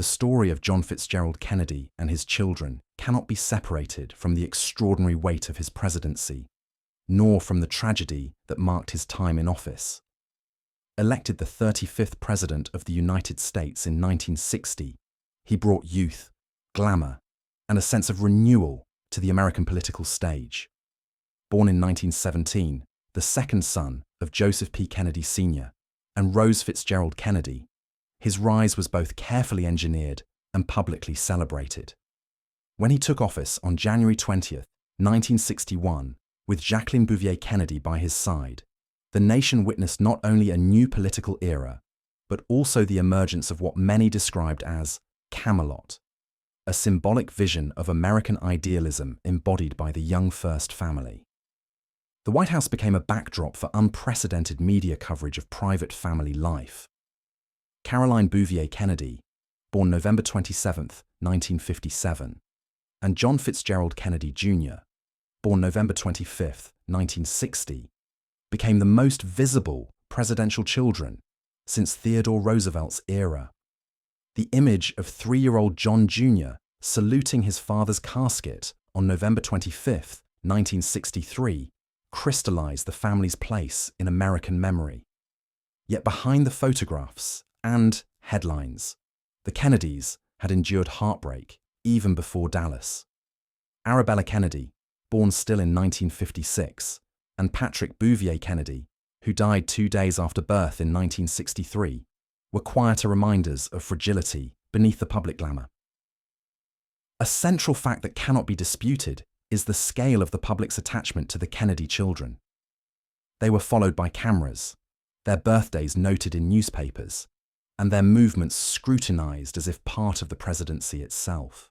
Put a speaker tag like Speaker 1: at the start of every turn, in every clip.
Speaker 1: The story of John Fitzgerald Kennedy and his children cannot be separated from the extraordinary weight of his presidency, nor from the tragedy that marked his time in office. Elected the 35th President of the United States in 1960, he brought youth, glamour, and a sense of renewal to the American political stage. Born in 1917, the second son of Joseph P. Kennedy Sr. and Rose Fitzgerald Kennedy, his rise was both carefully engineered and publicly celebrated. When he took office on January 20, 1961, with Jacqueline Bouvier Kennedy by his side, the nation witnessed not only a new political era, but also the emergence of what many described as Camelot, a symbolic vision of American idealism embodied by the young first family. The White House became a backdrop for unprecedented media coverage of private family life. Caroline Bouvier Kennedy, born November 27, 1957, and John Fitzgerald Kennedy Jr., born November 25, 1960, became the most visible presidential children since Theodore Roosevelt's era. The image of 3-year-old John Jr. saluting his father's casket on November 25, 1963, crystallized the family's place in American memory. Yet behind the photographs and headlines, the Kennedys had endured heartbreak even before Dallas. Arabella Kennedy, born still in 1956, and Patrick Bouvier Kennedy, who died 2 days after birth in 1963, were quieter reminders of fragility beneath the public glamour. A central fact that cannot be disputed is the scale of the public's attachment to the Kennedy children. They were followed by cameras, their birthdays noted in newspapers, and their movements scrutinized as if part of the presidency itself.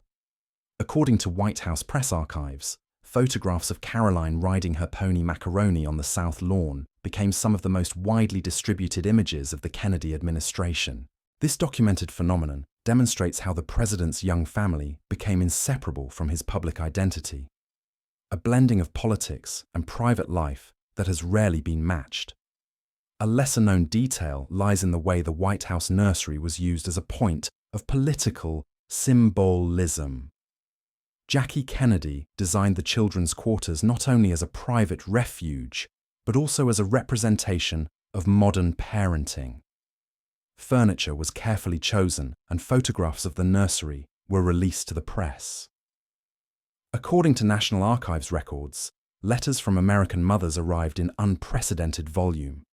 Speaker 1: According to White House press archives, photographs of Caroline riding her pony Macaroni on the South Lawn became some of the most widely distributed images of the Kennedy administration. This documented phenomenon demonstrates how the president's young family became inseparable from his public identity, a blending of politics and private life that has rarely been matched. A lesser-known detail lies in the way the White House nursery was used as a point of political symbolism. Jackie Kennedy designed the children's quarters not only as a private refuge, but also as a representation of modern parenting. Furniture was carefully chosen and photographs of the nursery were released to the press. According to National Archives records, letters from American mothers arrived in unprecedented volume,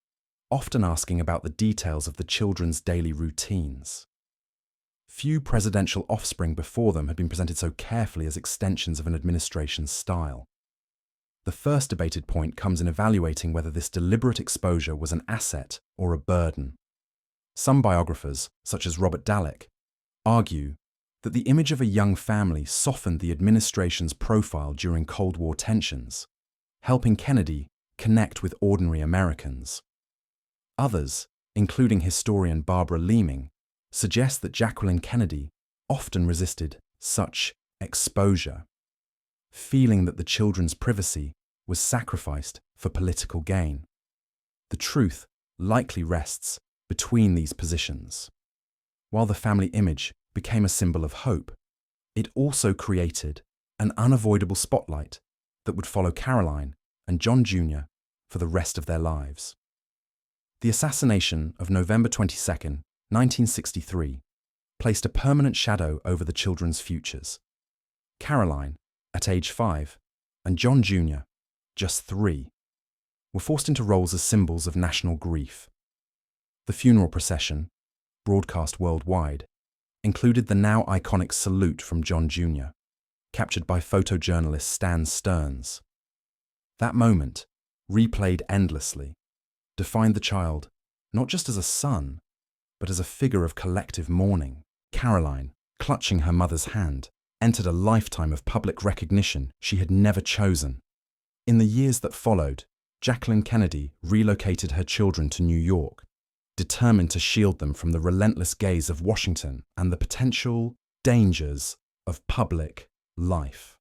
Speaker 1: often asking about the details of the children's daily routines. Few presidential offspring before them had been presented so carefully as extensions of an administration's style. The first debated point comes in evaluating whether this deliberate exposure was an asset or a burden. Some biographers, such as Robert Dallek, argue that the image of a young family softened the administration's profile during Cold War tensions, helping Kennedy connect with ordinary Americans. Others, including historian Barbara Leeming, suggest that Jacqueline Kennedy often resisted such exposure, feeling that the children's privacy was sacrificed for political gain. The truth likely rests between these positions. While the family image became a symbol of hope, it also created an unavoidable spotlight that would follow Caroline and John Jr. for the rest of their lives. The assassination of November 22, 1963, placed a permanent shadow over the children's futures. Caroline, at age 5, and John Jr., just 3, were forced into roles as symbols of national grief. The funeral procession, broadcast worldwide, included the now iconic salute from John Jr., captured by photojournalist Stan Stearns. That moment, replayed endlessly, defined the child not just as a son, but as a figure of collective mourning. Caroline, clutching her mother's hand, entered a lifetime of public recognition she had never chosen. In the years that followed, Jacqueline Kennedy relocated her children to New York, determined to shield them from the relentless gaze of Washington and the potential dangers of public life.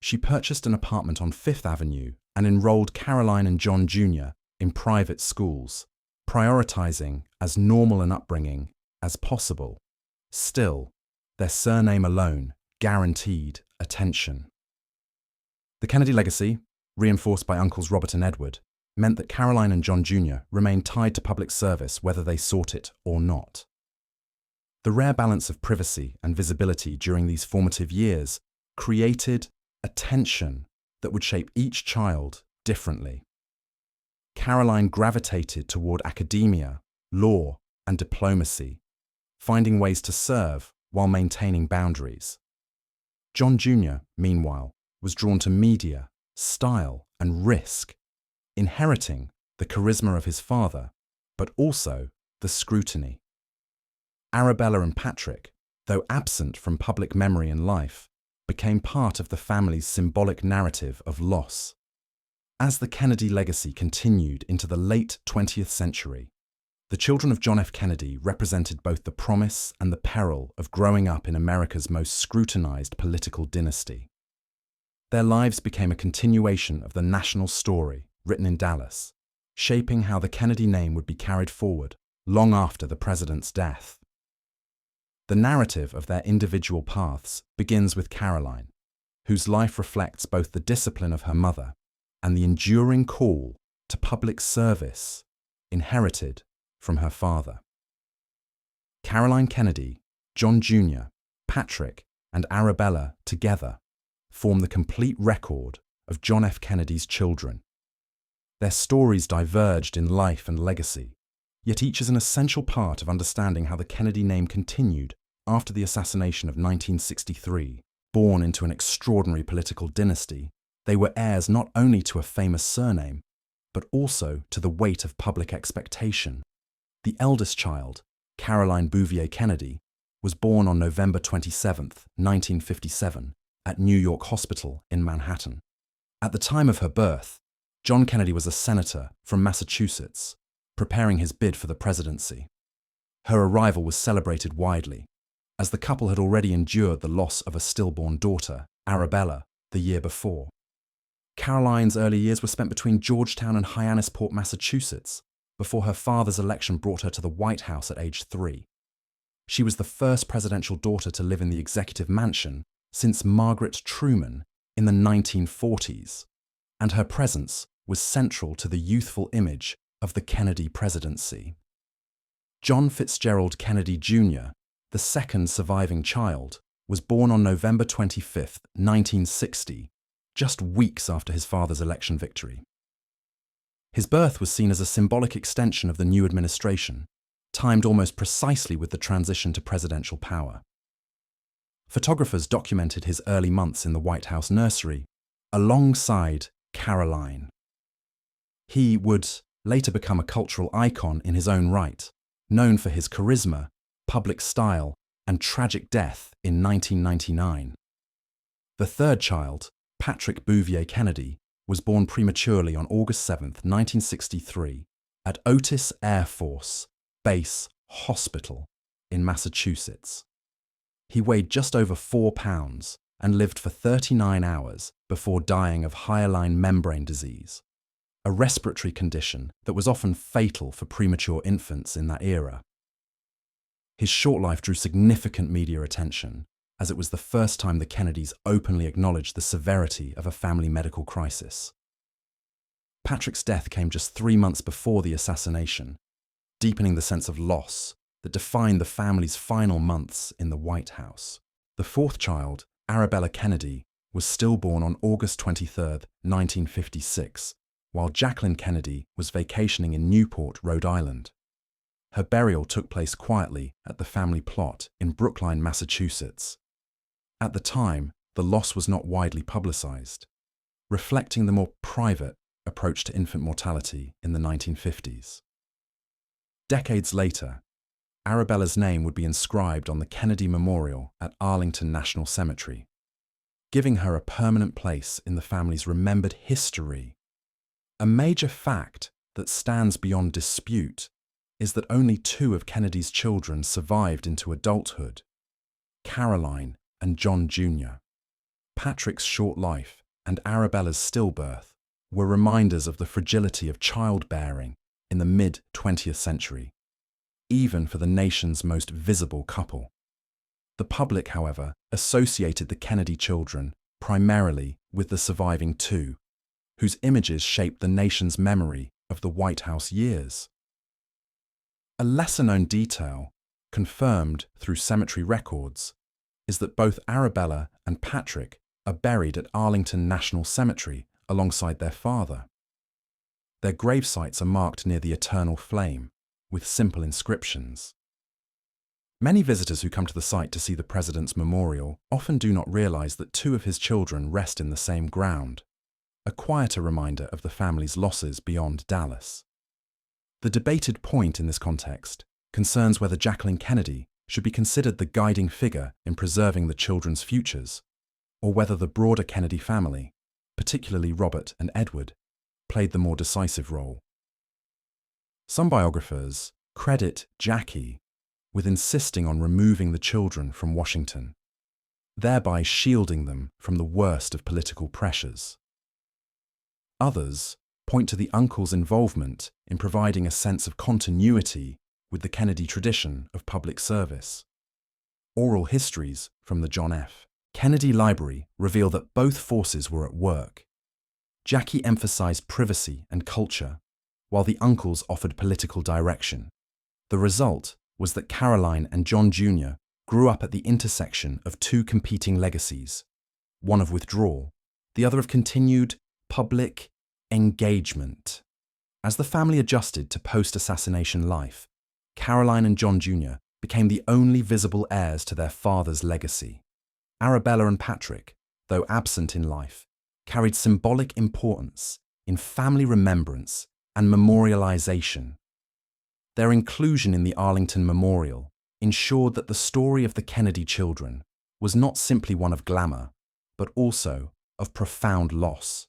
Speaker 1: She purchased an apartment on Fifth Avenue and enrolled Caroline and John Jr. in private schools, prioritizing as normal an upbringing as possible. Still, their surname alone guaranteed attention. The Kennedy legacy, reinforced by uncles Robert and Edward, meant that Caroline and John Jr. remained tied to public service whether they sought it or not. The rare balance of privacy and visibility during these formative years created a tension that would shape each child differently. Caroline gravitated toward academia, law, and diplomacy, finding ways to serve while maintaining boundaries. John Jr., meanwhile, was drawn to media, style, and risk, inheriting the charisma of his father, but also the scrutiny. Arabella and Patrick, though absent from public memory and life, became part of the family's symbolic narrative of loss. As the Kennedy legacy continued into the late 20th century, the children of John F. Kennedy represented both the promise and the peril of growing up in America's most scrutinized political dynasty. Their lives became a continuation of the national story written in Dallas, shaping how the Kennedy name would be carried forward long after the president's death. The narrative of their individual paths begins with Caroline, whose life reflects both the discipline of her mother and the enduring call to public service inherited from her father. Caroline Kennedy, John Jr., Patrick, and Arabella together form the complete record of John F. Kennedy's children. Their stories diverged in life and legacy, yet each is an essential part of understanding how the Kennedy name continued after the assassination of 1963. Born into an extraordinary political dynasty, they were heirs not only to a famous surname, but also to the weight of public expectation. The eldest child, Caroline Bouvier Kennedy, was born on November 27, 1957, at New York Hospital in Manhattan. At the time of her birth, John Kennedy was a senator from Massachusetts, preparing his bid for the presidency. Her arrival was celebrated widely, as the couple had already endured the loss of a stillborn daughter, Arabella, the year before. Caroline's early years were spent between Georgetown and Hyannisport, Massachusetts, before her father's election brought her to the White House at age 3. She was the first presidential daughter to live in the executive mansion since Margaret Truman in the 1940s, and her presence was central to the youthful image of the Kennedy presidency. John Fitzgerald Kennedy Jr., the second surviving child, was born on November 25, 1960, just weeks after his father's election victory. His birth was seen as a symbolic extension of the new administration, timed almost precisely with the transition to presidential power. Photographers documented his early months in the White House nursery, alongside Caroline. He would later become a cultural icon in his own right, known for his charisma, public style, and tragic death in 1999. The third child, Patrick Bouvier Kennedy, was born prematurely on August 7, 1963, at Otis Air Force Base Hospital in Massachusetts. He weighed just over 4 pounds and lived for 39 hours before dying of hyaline membrane disease, a respiratory condition that was often fatal for premature infants in that era. His short life drew significant media attention, as it was the first time the Kennedys openly acknowledged the severity of a family medical crisis. Patrick's death came just 3 months before the assassination, deepening the sense of loss that defined the family's final months in the White House. The fourth child, Arabella Kennedy, was stillborn on August 23, 1956, while Jacqueline Kennedy was vacationing in Newport, Rhode Island. Her burial took place quietly at the family plot in Brookline, Massachusetts. At the time, the loss was not widely publicized, reflecting the more private approach to infant mortality in the 1950s. Decades later, Arabella's name would be inscribed on the Kennedy Memorial at Arlington National Cemetery, giving her a permanent place in the family's remembered history. A major fact that stands beyond dispute is that only 2 of Kennedy's children survived into adulthood, Caroline and John Jr. Patrick's short life and Arabella's stillbirth were reminders of the fragility of childbearing in the mid-20th century, even for the nation's most visible couple. The public, however, associated the Kennedy children primarily with the surviving two, whose images shaped the nation's memory of the White House years. A lesser-known detail, confirmed through cemetery records, is that both Arabella and Patrick are buried at Arlington National Cemetery alongside their father. Their grave sites are marked near the Eternal Flame, with simple inscriptions. Many visitors who come to the site to see the president's memorial often do not realize that two of his children rest in the same ground, a quieter reminder of the family's losses beyond Dallas. The debated point in this context concerns whether Jackie Kennedy should be considered the guiding figure in preserving the children's futures, or whether the broader Kennedy family, particularly Robert and Edward, played the more decisive role. Some biographers credit Jackie with insisting on removing the children from Washington, thereby shielding them from the worst of political pressures. Others point to the uncle's involvement in providing a sense of continuity with the Kennedy tradition of public service. Oral histories from the John F. Kennedy Library reveal that both forces were at work. Jackie emphasized privacy and culture, while the uncles offered political direction. The result was that Caroline and John Jr. grew up at the intersection of two competing legacies, one of withdrawal, the other of continued public engagement. As the family adjusted to post-assassination life, Caroline and John Jr. became the only visible heirs to their father's legacy. Arabella and Patrick, though absent in life, carried symbolic importance in family remembrance and memorialization. Their inclusion in the Arlington Memorial ensured that the story of the Kennedy children was not simply one of glamour, but also of profound loss.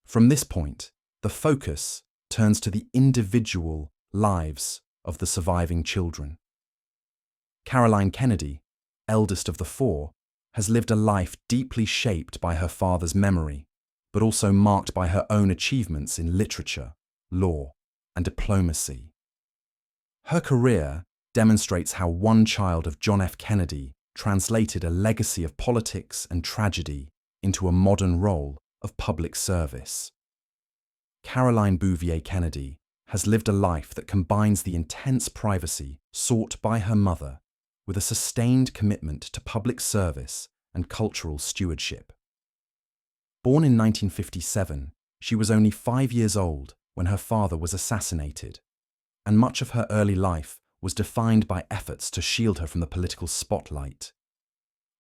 Speaker 1: From this point, the focus turns to the individual lives of the surviving children. Caroline Kennedy, eldest of the four, has lived a life deeply shaped by her father's memory, but also marked by her own achievements in literature, law, and diplomacy. Her career demonstrates how one child of John F. Kennedy translated a legacy of politics and tragedy into a modern role of public service. Caroline Bouvier Kennedy has lived a life that combines the intense privacy sought by her mother with a sustained commitment to public service and cultural stewardship. Born in 1957, she was only 5 years old when her father was assassinated, and much of her early life was defined by efforts to shield her from the political spotlight.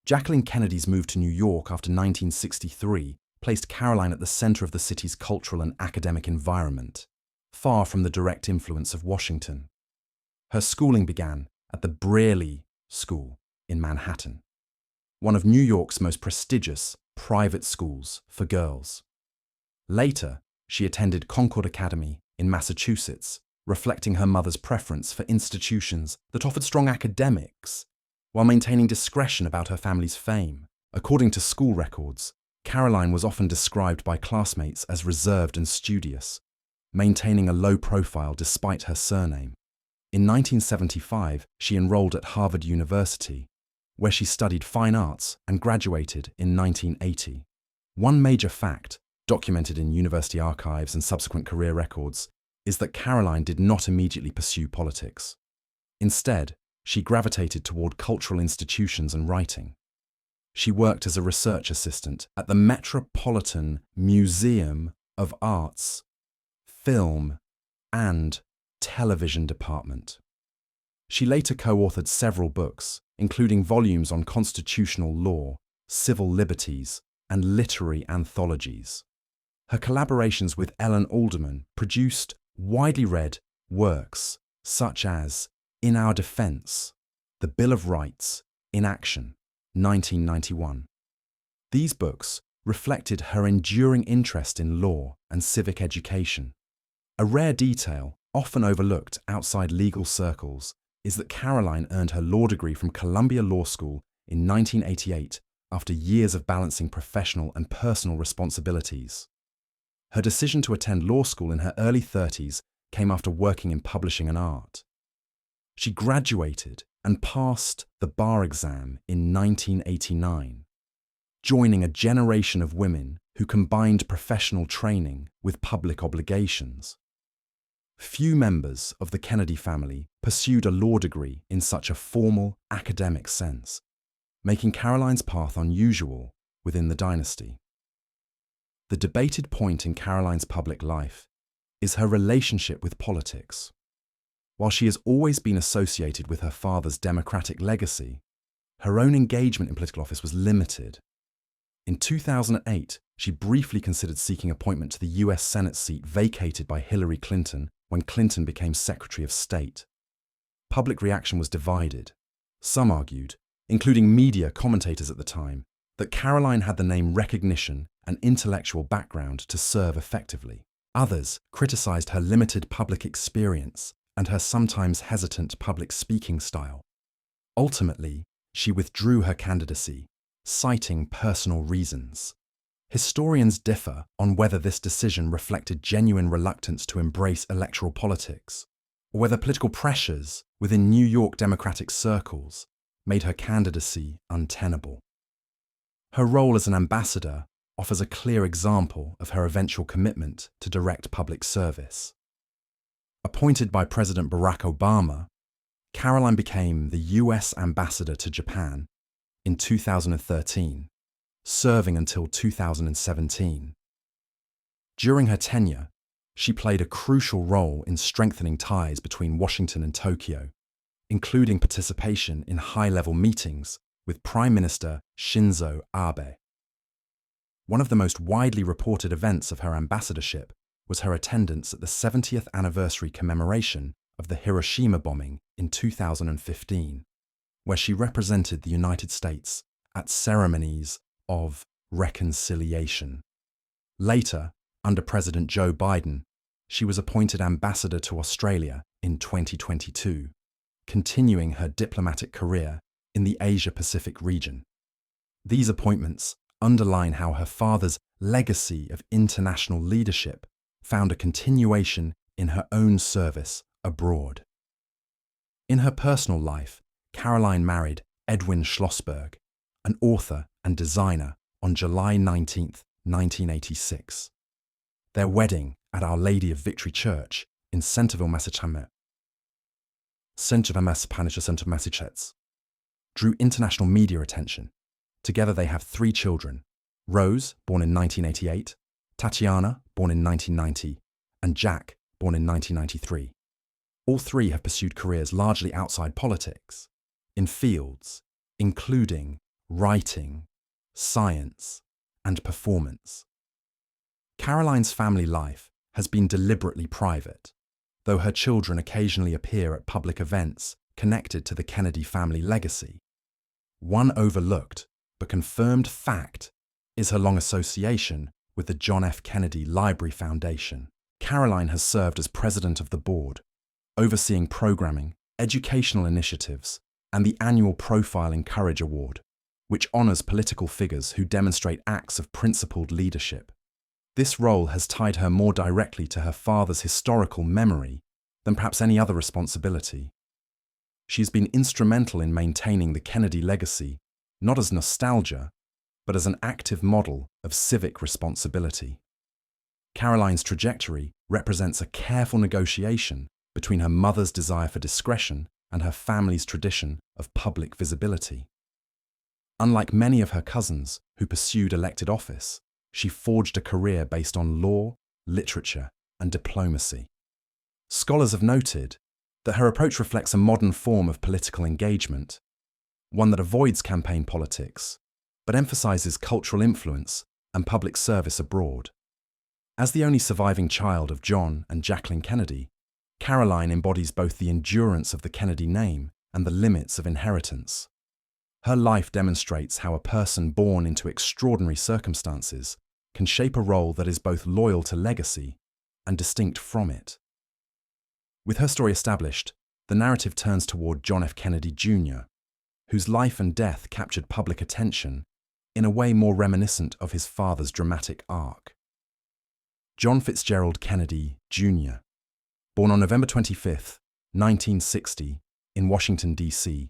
Speaker 1: Jackie Kennedy's move to New York after 1963 placed Caroline at the center of the city's cultural and academic environment, far from the direct influence of Washington. Her schooling began at the Brearley School in Manhattan, one of New York's most prestigious private schools for girls. Later, she attended Concord Academy in Massachusetts, reflecting her mother's preference for institutions that offered strong academics while maintaining discretion about her family's fame. According to school records, Caroline was often described by classmates as reserved and studious, maintaining a low profile despite her surname. In 1975, she enrolled at Harvard University, where she studied fine arts and graduated in 1980. One major fact, documented in university archives and subsequent career records, is that Caroline did not immediately pursue politics. Instead, she gravitated toward cultural institutions and writing. She worked as a research assistant at the Metropolitan Museum of Art's Film and Television Department. She later co-authored several books, including volumes on constitutional law, civil liberties, and literary anthologies. Her collaborations with Ellen Alderman produced widely read works such as In Our Defense, The Bill of Rights in Action, 1991. These books reflected her enduring interest in law and civic education. A rare detail, often overlooked outside legal circles, is that Caroline earned her law degree from Columbia Law School in 1988 after years of balancing professional and personal responsibilities. Her decision to attend law school in her early 30s came after working in publishing and art. She graduated and passed the bar exam in 1989, joining a generation of women who combined professional training with public obligations. Few members of the Kennedy family pursued a law degree in such a formal academic sense, making Caroline's path unusual within the dynasty. The debated point in Caroline's public life is her relationship with politics. While she has always been associated with her father's Democratic legacy, her own engagement in political office was limited. In 2008, she briefly considered seeking appointment to the US Senate seat vacated by Hillary Clinton when Clinton became Secretary of State. Public reaction was divided. Some argued, including media commentators at the time, that Caroline had the name recognition and intellectual background to serve effectively. Others criticized her limited public experience and her sometimes hesitant public speaking style. Ultimately, she withdrew her candidacy, citing personal reasons. Historians differ on whether this decision reflected genuine reluctance to embrace electoral politics, or whether political pressures within New York Democratic circles made her candidacy untenable. Her role as an ambassador offers a clear example of her eventual commitment to direct public service. Appointed by President Barack Obama, Caroline became the US ambassador to Japan in 2013, serving until 2017. During her tenure, she played a crucial role in strengthening ties between Washington and Tokyo, including participation in high-level meetings with Prime Minister Shinzo Abe. One of the most widely reported events of her ambassadorship was her attendance at the 70th anniversary commemoration of the Hiroshima bombing in 2015, where she represented the United States at ceremonies of reconciliation. Later, under President Joe Biden, she was appointed ambassador to Australia in 2022, continuing her diplomatic career in the Asia-Pacific region. These appointments underline how her father's legacy of international leadership found a continuation in her own service abroad. In her personal life, Caroline married Edwin Schlossberg, an author and designer, on July 19, 1986. Their wedding at Our Lady of Victory Church in Centerville, Massachusetts, drew international media attention. Together they have 3 children: Rose, born in 1988, Tatiana, born in 1990, and Jack, born in 1993. All 3 have pursued careers largely outside politics, in fields including writing, science, and performance. Caroline's family life has been deliberately private, though her children occasionally appear at public events connected to the Kennedy family legacy. One overlooked but confirmed fact is her long association with the John F. Kennedy Library Foundation. Caroline has served as president of the board, overseeing programming, educational initiatives, and the annual Profile in Courage Award, which honors political figures who demonstrate acts of principled leadership. This role has tied her more directly to her father's historical memory than perhaps any other responsibility. She has been instrumental in maintaining the Kennedy legacy, not as nostalgia, but as an active model of civic responsibility. Caroline's trajectory represents a careful negotiation between her mother's desire for discretion and her family's tradition of public visibility. Unlike many of her cousins who pursued elected office, she forged a career based on law, literature, and diplomacy. Scholars have noted that her approach reflects a modern form of political engagement, one that avoids campaign politics, but emphasizes cultural influence and public service abroad. As the only surviving child of John and Jackie Kennedy, Caroline embodies both the endurance of the Kennedy name and the limits of inheritance. Her life demonstrates how a person born into extraordinary circumstances can shape a role that is both loyal to legacy and distinct from it. With her story established, the narrative turns toward John F. Kennedy Jr., whose life and death captured public attention in a way more reminiscent of his father's dramatic arc. John Fitzgerald Kennedy Jr., born on November 25, 1960, in Washington, D.C.,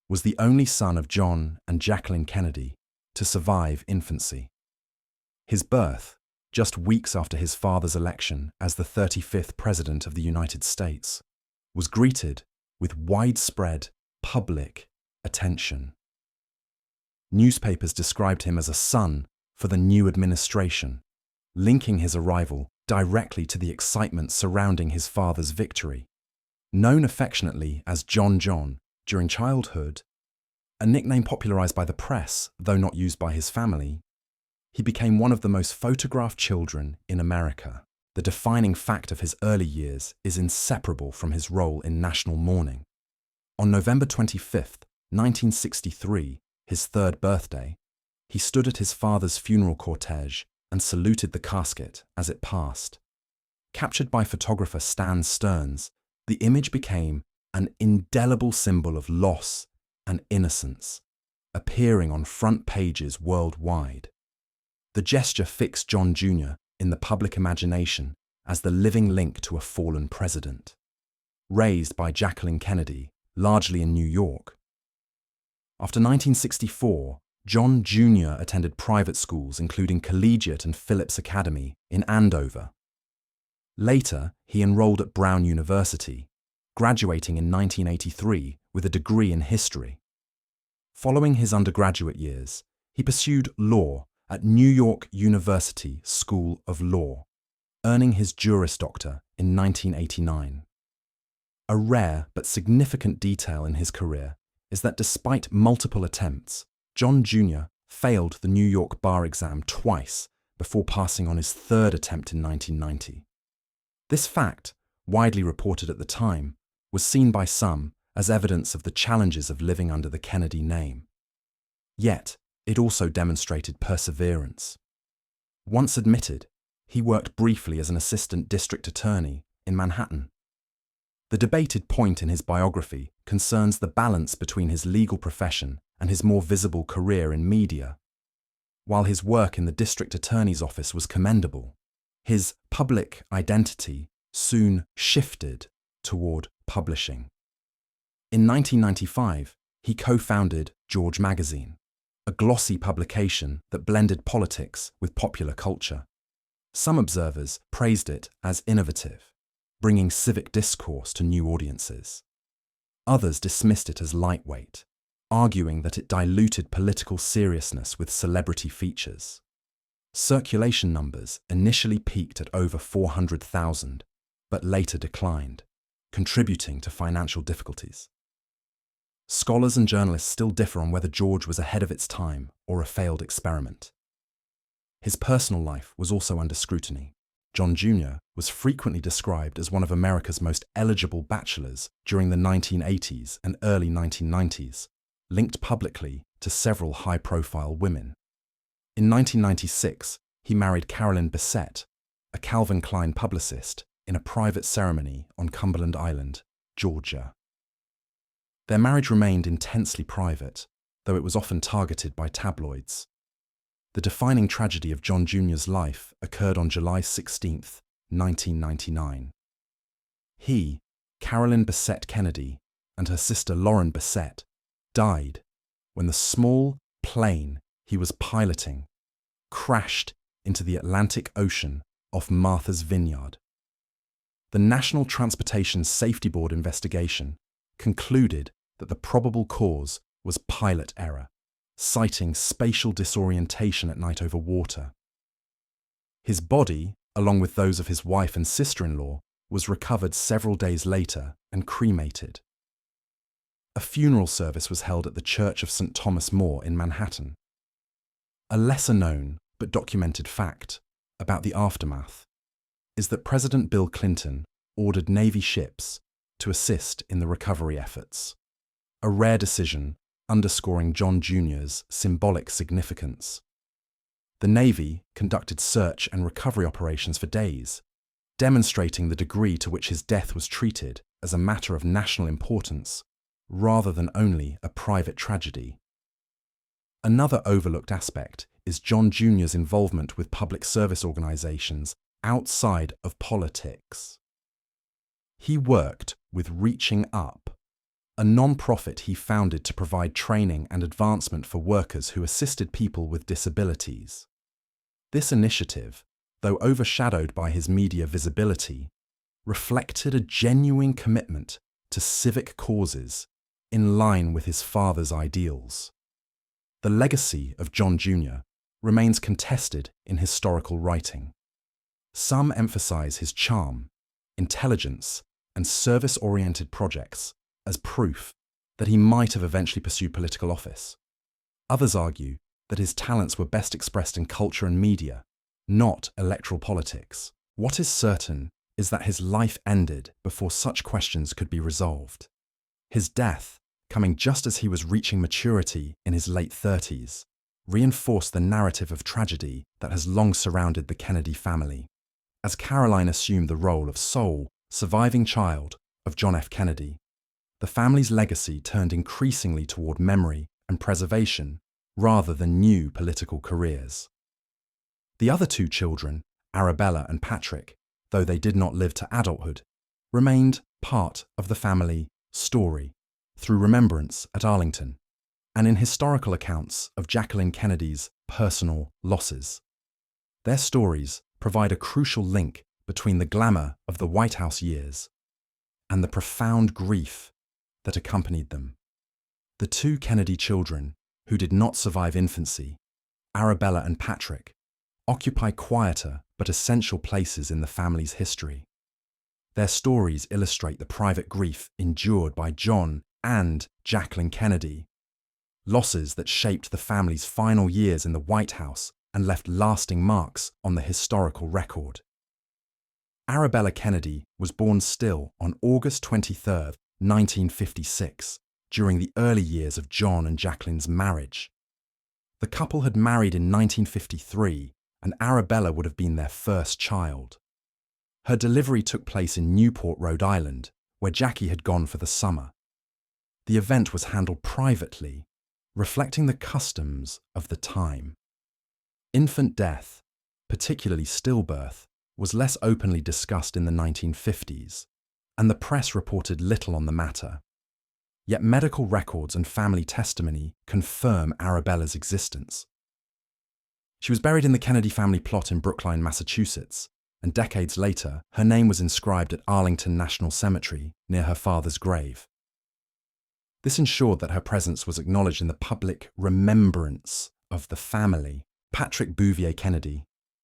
Speaker 1: was the only son of John and Jacqueline Kennedy to survive infancy. His birth, just weeks after his father's election as the 35th President of the United States, was greeted with widespread public attention. Newspapers described him as a son for the new administration, linking his arrival directly to the excitement surrounding his father's victory. Known affectionately as John during childhood, a nickname popularized by the press, though not used by his family, he became one of the most photographed children in America. The defining fact of his early years is inseparable from his role in national mourning. On November 25, 1963, his third birthday, he stood at his father's funeral cortege and saluted the casket as it passed. Captured by photographer Stan Stearns, the image became an indelible symbol of loss and innocence, appearing on front pages worldwide. The gesture fixed John Jr. in the public imagination as the living link to a fallen president. Raised by Jacqueline Kennedy, largely in New York. After 1964, John Jr. attended private schools including Collegiate and Phillips Academy in Andover. Later, he enrolled at Brown University, graduating in 1983 with a degree in history. Following his undergraduate years, he pursued law at New York University School of Law, earning his Juris Doctor in 1989. A rare but significant detail in his career is that despite multiple attempts, John Jr. failed the New York bar exam twice before passing on his third attempt in 1990. This fact, widely reported at the time, was seen by some as evidence of the challenges of living under the Kennedy name. Yet, it also demonstrated perseverance. Once admitted, he worked briefly as an assistant district attorney in Manhattan. The debated point in his biography concerns the balance between his legal profession and his more visible career in media. While his work in the district attorney's office was commendable, his public identity soon shifted toward publishing. In 1995, he co-founded George Magazine, a glossy publication that blended politics with popular culture. Some observers praised it as innovative, bringing civic discourse to new audiences. Others dismissed it as lightweight, arguing that it diluted political seriousness with celebrity features. Circulation numbers initially peaked at over 400,000, but later declined, contributing to financial difficulties. Scholars and journalists still differ on whether George was ahead of its time or a failed experiment. His personal life was also under scrutiny. John Jr. was frequently described as one of America's most eligible bachelors during the 1980s and early 1990s, linked publicly to several high-profile women. In 1996, he married Carolyn Bessette, a Calvin Klein publicist, in a private ceremony on Cumberland Island, Georgia. Their marriage remained intensely private, though it was often targeted by tabloids. The defining tragedy of John Jr.'s life occurred on July 16, 1999. He, Carolyn Bessette Kennedy, and her sister Lauren Bessette died when the small plane he was piloting crashed into the Atlantic Ocean off Martha's Vineyard. The National Transportation Safety Board investigation concluded that the probable cause was pilot error, citing spatial disorientation at night over water. His body, along with those of his wife and sister-in-law, was recovered several days later and cremated. A funeral service was held at the Church of St. Thomas More in Manhattan. A lesser-known but documented fact about the aftermath is that President Bill Clinton ordered Navy ships to assist in the recovery efforts, a rare decision underscoring John Jr.'s symbolic significance. The Navy conducted search and recovery operations for days, demonstrating the degree to which his death was treated as a matter of national importance rather than only a private tragedy. Another overlooked aspect is John Jr.'s involvement with public service organizations outside of politics. He worked with Reaching Up, a non-profit he founded to provide training and advancement for workers who assisted people with disabilities. This initiative, though overshadowed by his media visibility, reflected a genuine commitment to civic causes in line with his father's ideals. The legacy of John Jr. remains contested in historical writing. Some emphasize his charm, intelligence, and service-oriented projects as proof that he might have eventually pursued political office. Others argue that his talents were best expressed in culture and media, not electoral politics. What is certain is that his life ended before such questions could be resolved. His death, coming just as he was reaching maturity in his late 30s, reinforced the narrative of tragedy that has long surrounded the Kennedy family. As Caroline assumed the role of sole, surviving child of John F. Kennedy, the family's legacy turned increasingly toward memory and preservation rather than new political careers. The other two children, Arabella and Patrick, though they did not live to adulthood, remained part of the family story through remembrance at Arlington and in historical accounts of Jacqueline Kennedy's personal losses. Their stories provide a crucial link between the glamour of the White House years and the profound grief that accompanied them. The two Kennedy children, who did not survive infancy, Arabella and Patrick, occupy quieter but essential places in the family's history. Their stories illustrate the private grief endured by John and Jacqueline Kennedy, losses that shaped the family's final years in the White House and left lasting marks on the historical record. Arabella Kennedy was born still on August 23, 1956, during the early years of John and Jacqueline's marriage. The couple had married in 1953, and Arabella would have been their first child. Her delivery took place in Newport, Rhode Island, where Jackie had gone for the summer. The event was handled privately, reflecting the customs of the time. Infant death, particularly stillbirth, was less openly discussed in the 1950s, and the press reported little on the matter. Yet medical records and family testimony confirm Arabella's existence. She was buried in the Kennedy family plot in Brookline, Massachusetts, and decades later, her name was inscribed at Arlington National Cemetery near her father's grave. This ensured that her presence was acknowledged in the public remembrance of the family. Patrick Bouvier Kennedy,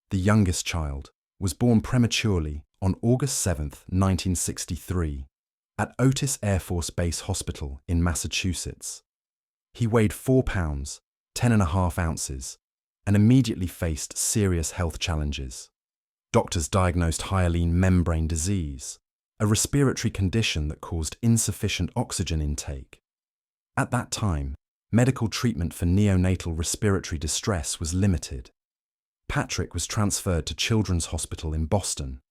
Speaker 1: the youngest child, was born prematurely on August 7, 1963, at Otis Air Force Base Hospital in Massachusetts. He weighed 4 pounds, 10.5 ounces, and immediately faced serious health challenges. Doctors diagnosed hyaline membrane disease, a respiratory condition that caused insufficient oxygen intake. At that time, medical treatment for neonatal respiratory distress was limited. Patrick was transferred to Children's Hospital in Boston,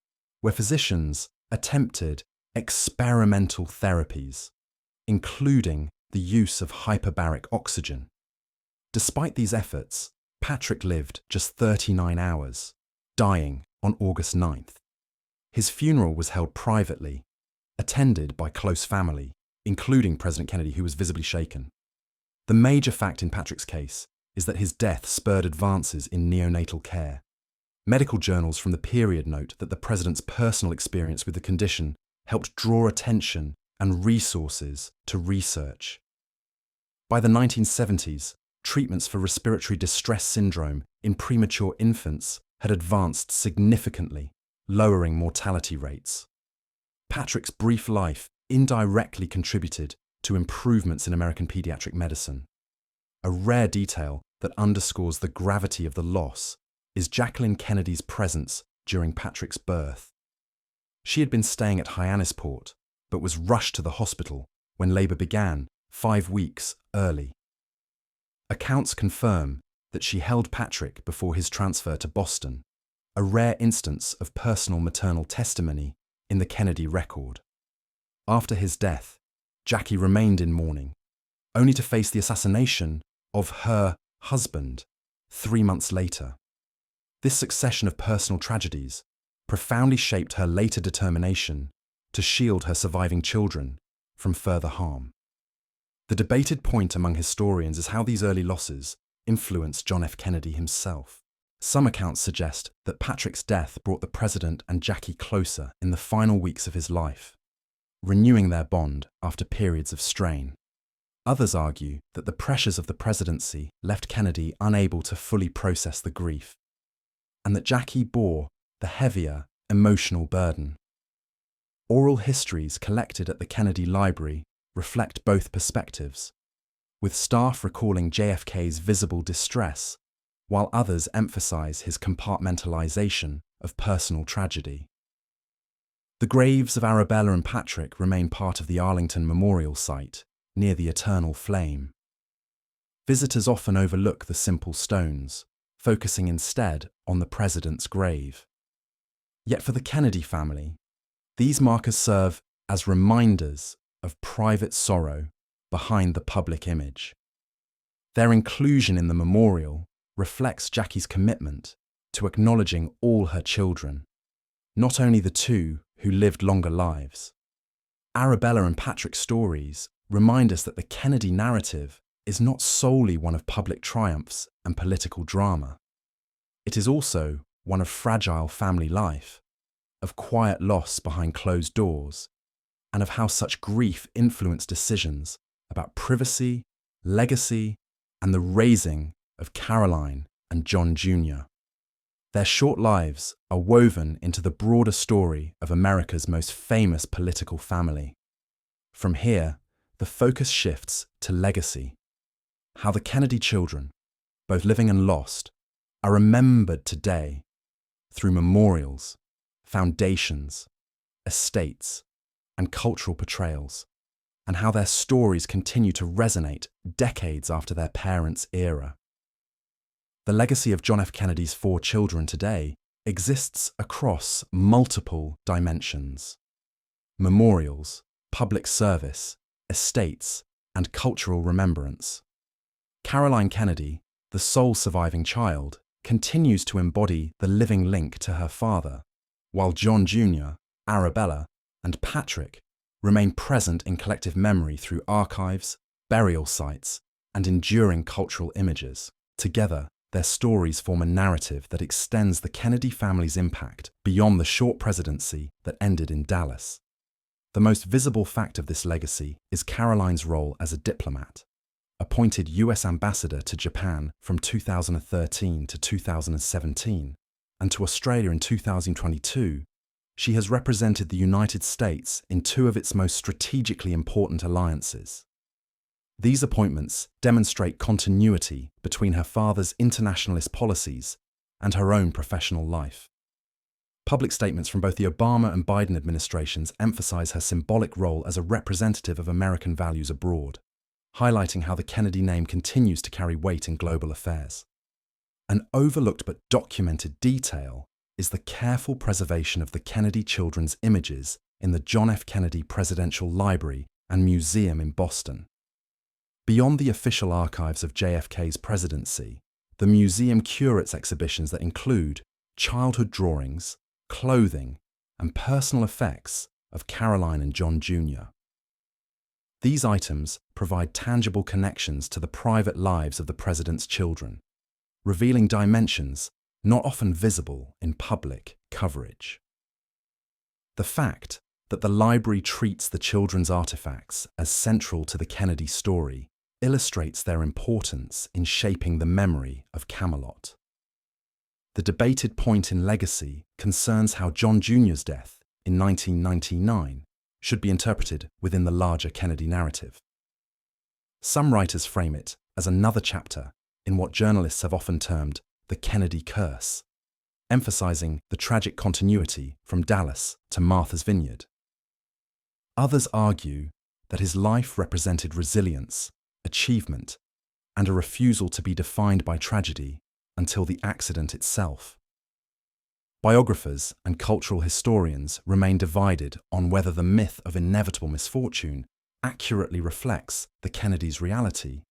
Speaker 1: where physicians attempted experimental therapies, including the use of hyperbaric oxygen. Despite these efforts, Patrick lived just 39 hours, dying on August 9th. His funeral was held privately, attended by close family, including President Kennedy, who was visibly shaken. The major fact in Patrick's case is that his death spurred advances in neonatal care. Medical journals from the period note that the president's personal experience with the condition helped draw attention and resources to research. By the 1970s, treatments for respiratory distress syndrome in premature infants had advanced significantly, lowering mortality rates. Patrick's brief life indirectly contributed to improvements in American pediatric medicine. A rare detail that underscores the gravity of the loss is Jacqueline Kennedy's presence during Patrick's birth. She had been staying at Hyannisport, but was rushed to the hospital when labour began 5 weeks early. Accounts confirm that she held Patrick before his transfer to Boston, a rare instance of personal maternal testimony in the Kennedy record. After his death, Jackie remained in mourning, only to face the assassination of her husband 3 months later. This succession of personal tragedies profoundly shaped her later determination to shield her surviving children from further harm. The debated point among historians is how these early losses influenced John F. Kennedy himself. Some accounts suggest that Patrick's death brought the president and Jackie closer in the final weeks of his life, renewing their bond after periods of strain. Others argue that the pressures of the presidency left Kennedy unable to fully process the grief, and that Jackie bore the heavier emotional burden. Oral histories collected at the Kennedy Library reflect both perspectives, with staff recalling JFK's visible distress, while others emphasize his compartmentalization of personal tragedy. The graves of Arabella and Patrick remain part of the Arlington Memorial Site, near the Eternal Flame. Visitors often overlook the simple stones, focusing instead on the president's grave. Yet for the Kennedy family, these markers serve as reminders of private sorrow behind the public image. Their inclusion in the memorial reflects Jackie's commitment to acknowledging all her children, not only the two who lived longer lives. Arabella and Patrick's stories remind us that the Kennedy narrative is not solely one of public triumphs and political drama. It is also one of fragile family life, of quiet loss behind closed doors, and of how such grief influenced decisions about privacy, legacy, and the raising of Caroline and John Jr. Their short lives are woven into the broader story of America's most famous political family. From here, the focus shifts to legacy, how the Kennedy children, both living and lost, are remembered today through memorials, foundations, estates, and cultural portrayals, and how their stories continue to resonate decades after their parents' era. The legacy of John F. Kennedy's 4 children today exists across multiple dimensions: memorials, public service, estates, and cultural remembrance. Caroline Kennedy, the sole surviving child, continues to embody the living link to her father, while John Jr., Arabella, and Patrick remain present in collective memory through archives, burial sites, and enduring cultural images. Together, their stories form a narrative that extends the Kennedy family's impact beyond the short presidency that ended in Dallas. The most visible fact of this legacy is Caroline's role as a diplomat. Appointed US ambassador to Japan from 2013 to 2017, and to Australia in 2022, she has represented the United States in 2 of its most strategically important alliances. These appointments demonstrate continuity between her father's internationalist policies and her own professional life. Public statements from both the Obama and Biden administrations emphasize her symbolic role as a representative of American values abroad, highlighting how the Kennedy name continues to carry weight in global affairs. An overlooked but documented detail is the careful preservation of the Kennedy children's images in the John F. Kennedy Presidential Library and Museum in Boston. Beyond the official archives of JFK's presidency, the museum curates exhibitions that include childhood drawings, clothing, and personal effects of Caroline and John Jr. These items provide tangible connections to the private lives of the president's children, revealing dimensions not often visible in public coverage. The fact that the library treats the children's artifacts as central to the Kennedy story illustrates their importance in shaping the memory of Camelot. The debated point in legacy concerns how John Jr.'s death in 1999 should be interpreted within the larger Kennedy narrative. Some writers frame it as another chapter in what journalists have often termed the Kennedy curse, emphasizing the tragic continuity from Dallas to Martha's Vineyard. Others argue that his life represented resilience, achievement, and a refusal to be defined by tragedy until the accident itself. Biographers and cultural historians remain divided on whether the myth of inevitable misfortune accurately reflects the Kennedys' reality,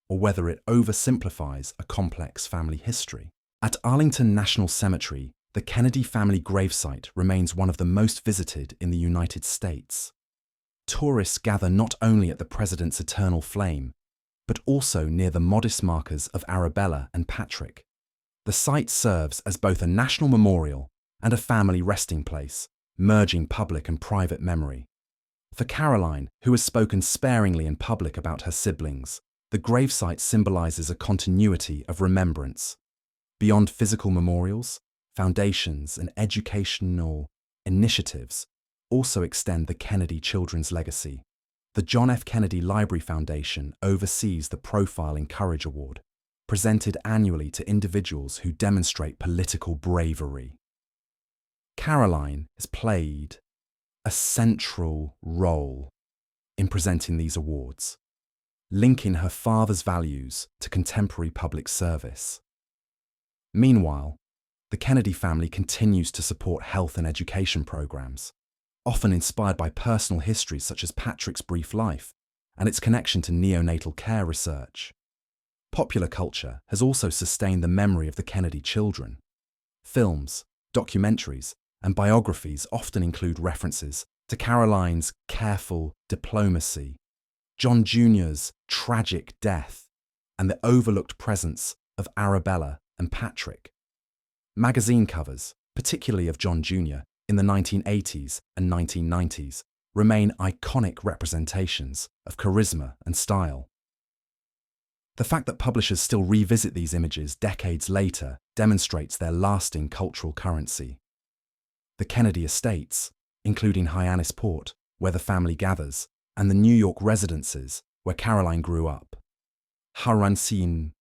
Speaker 1: or whether it oversimplifies a complex family history. At Arlington National Cemetery, the Kennedy family gravesite remains one of the most visited in the United States. tourists gather not only at the president's eternal flame, but also near the modest markers of Arabella and Patrick. The site serves as both a national memorial and a family resting place, merging public and private memory. For Caroline, who has spoken sparingly in public about her siblings, the gravesite symbolizes a continuity of remembrance. Beyond physical memorials, foundations and educational initiatives also extend the Kennedy children's legacy. The John F. Kennedy Library Foundation oversees the Profiling Courage Award, presented annually to individuals who demonstrate political bravery. Caroline has played a central role in presenting these awards, linking her father's values to contemporary public service. Meanwhile, the Kennedy family continues to support health and education programs, often inspired by personal histories such as Patrick's brief life and its connection to neonatal care research. Popular culture has also sustained the memory of the Kennedy children. Films, documentaries, and biographies often include references to Caroline's careful diplomacy, John Jr.'s tragic death, and the overlooked presence of Arabella and Patrick. Magazine covers, particularly of John Jr., in the 1980s and 1990s, remain iconic representations of charisma and style. The fact that publishers still revisit these images decades later demonstrates their lasting cultural currency. The Kennedy estates, including Hyannisport, where the family gathers, and the New York residences, where Caroline grew up, Harancine,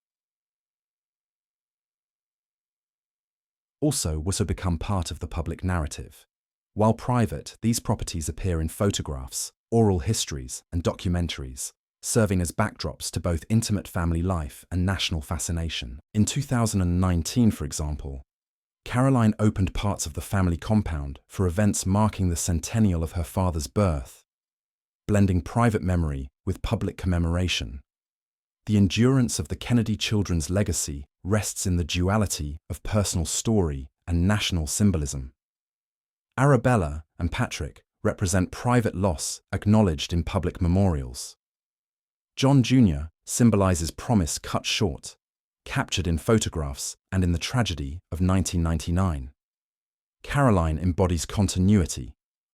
Speaker 1: also were to become part of the public narrative. While private, these properties appear in photographs, oral histories, and documentaries, serving as backdrops to both intimate family life and national fascination. In 2019, for example, Caroline opened parts of the family compound for events marking the centennial of her father's birth, blending private memory with public commemoration. The endurance of the Kennedy children's legacy rests in the duality of personal story and national symbolism. Arabella and Patrick represent private loss acknowledged in public memorials. John Jr. symbolizes promise cut short, captured in photographs and in the tragedy of 1999. Caroline embodies continuity,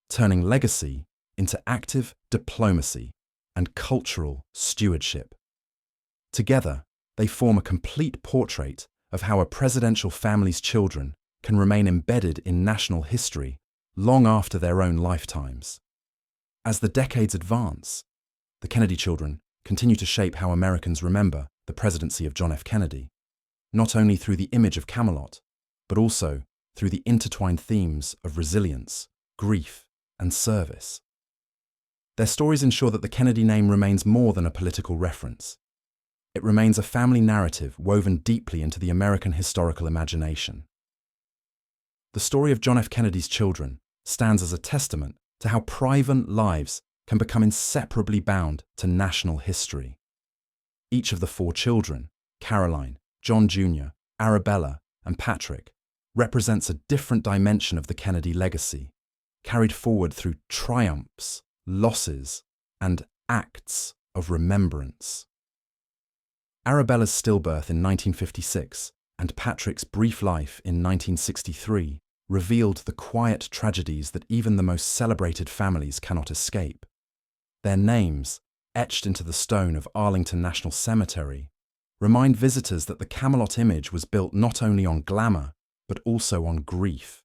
Speaker 1: turning legacy into active diplomacy and cultural stewardship. Together, they form a complete portrait of how a presidential family's children can remain embedded in national history long after their own lifetimes. As the decades advance, the Kennedy children continue to shape how Americans remember the presidency of John F. Kennedy, not only through the image of Camelot, but also through the intertwined themes of resilience, grief, and service. Their stories ensure that the Kennedy name remains more than a political reference. It remains a family narrative woven deeply into the American historical imagination. The story of John F. Kennedy's children stands as a testament to how private lives can become inseparably bound to national history. Each of the four children, Caroline, John Jr., Arabella, and Patrick, represents a different dimension of the Kennedy legacy, carried forward through triumphs, losses, and acts of remembrance. Arabella's stillbirth in 1956 and Patrick's brief life in 1963 revealed the quiet tragedies that even the most celebrated families cannot escape. Their names, etched into the stone of Arlington National Cemetery, remind visitors that the Camelot image was built not only on glamour, but also on grief.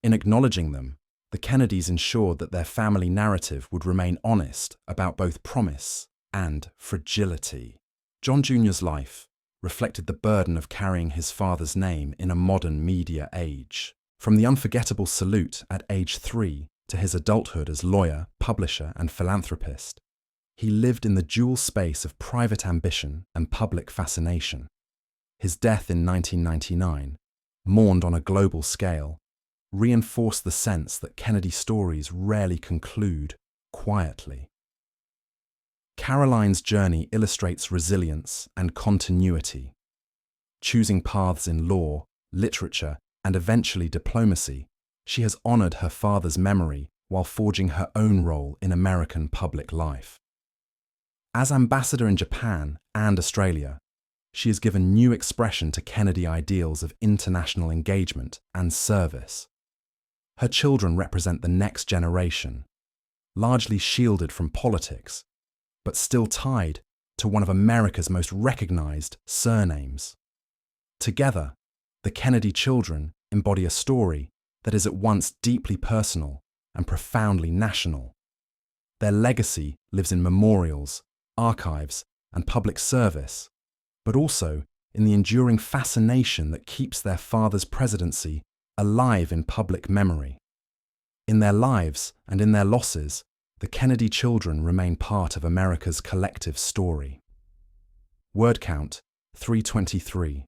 Speaker 1: In acknowledging them, the Kennedys ensured that their family narrative would remain honest about both promise and fragility. John Jr.'s life reflected the burden of carrying his father's name in a modern media age. From the unforgettable salute at age 3 to his adulthood as lawyer, publisher, and philanthropist, he lived in the dual space of private ambition and public fascination. His death in 1999, mourned on a global scale, reinforced the sense that Kennedy stories rarely conclude quietly. Caroline's journey illustrates resilience and continuity. Choosing paths in law, literature, and eventually diplomacy, she has honored her father's memory while forging her own role in American public life. As ambassador in Japan and Australia, she has given new expression to Kennedy ideals of international engagement and service. Her children represent the next generation, largely shielded from politics, but still tied to one of America's most recognized surnames. Together, the Kennedy children embody a story that is at once deeply personal and profoundly national. Their legacy lives in memorials, archives, and public service, but also in the enduring fascination that keeps their father's presidency alive in public memory. In their lives and in their losses, the Kennedy children remain part of America's collective story. Word count 323.